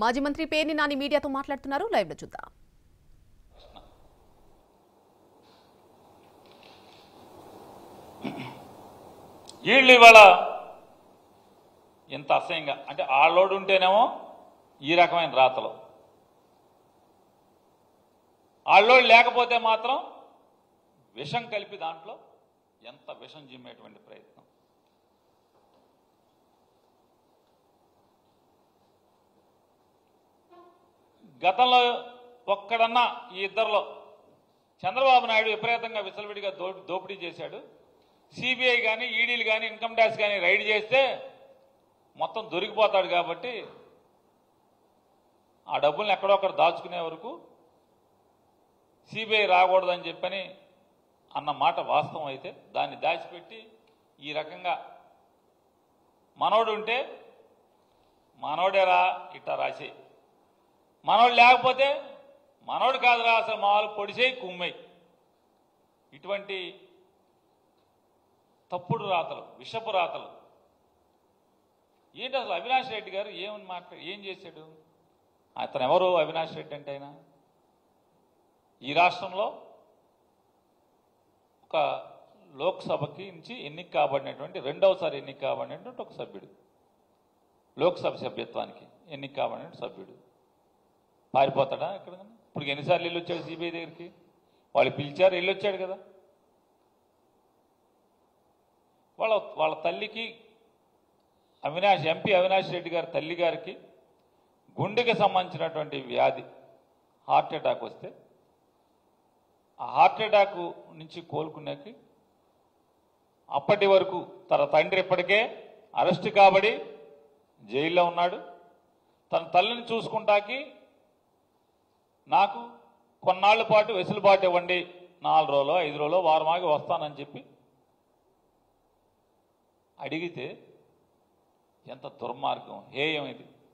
మాజీ మంత్రి పేర్ని నాని మీడియాతో మాట్లాడుతున్నారు. లైవ్ లో చూద్దాం. వీళ్ళు ఇవాళ ఇంత అసహ్యంగా అంటే ఆళ్ళోడు ఉంటేనేమో ఈ రకమైన రాతలు, ఆళ్ళోడు లేకపోతే మాత్రం విషం కలిపి దాంట్లో ఎంత విషం జిమ్మేటువంటి ప్రయత్నం. గతంలో ఒక్కడన్నా ఈ ఇద్దరిలో చంద్రబాబు నాయుడు విపరీతంగా విసలవిడిగా దోపిడీ చేశాడు. సిబిఐ కానీ ఈడీలు కానీ ఇన్కమ్ ట్యాక్స్ కానీ రైడ్ చేస్తే మొత్తం దొరికిపోతాడు కాబట్టి ఆ డబ్బుల్ని ఎక్కడొక్కడ దాచుకునే వరకు సిబిఐ రాకూడదని చెప్పని అన్న మాట వాస్తవం అయితే దాన్ని దాచిపెట్టి ఈ రకంగా మనోడు ఉంటే మనోడేరా ఇట్టా రాసి, మనోడు లేకపోతే మనోడు కాదురా అసలు మామూలు పొడిసేయి కుమ్మయి, ఇటువంటి తప్పుడు రాతలు, విషపు రాతలు. ఏంటి అసలు అవినాష్ రెడ్డి గారు ఏం చేశాడు? అతను ఎవరు అవినాష్ రెడ్డి అంటే? ఆయన ఈ రాష్ట్రంలో ఒక లోక్సభకి నుంచి ఎన్నిక కాబడినటువంటి రెండవసారి ఎన్నిక కాబడినటువంటి ఒక సభ్యుడు, లోక్సభ సభ్యత్వానికి ఎన్నిక కాబడినటువంటి సభ్యుడు పారిపోతాడా ఎక్కడ? ఇప్పుడు ఎన్నిసార్లు వెళ్ళొచ్చాడు సిబిఐ దగ్గరికి? వాళ్ళు పిలిచారు, వెళ్ళొచ్చాడు కదా. వాళ్ళ తల్లికి ఎంపీ అవినాష్ రెడ్డి గారి తల్లి గారికి గుండెకి సంబంధించినటువంటి వ్యాధి, హార్ట్ అటాక్ వస్తే ఆ హార్ట్ అటాక్ నుంచి కోలుకునేకి అప్పటి వరకు తన తండ్రి ఇప్పటికే అరెస్ట్ కాబడి జైల్లో ఉన్నాడు. తన తల్లిని చూసుకుంటాకి నాకు కొన్నాళ్ల పాటు వెసులుబాటు ఇవ్వండి, 4 రోజులు 5 రోజులు వారం ఆగి వస్తానని చెప్పి అడిగితే ఎంత దుర్మార్గం, హేయం ఇది.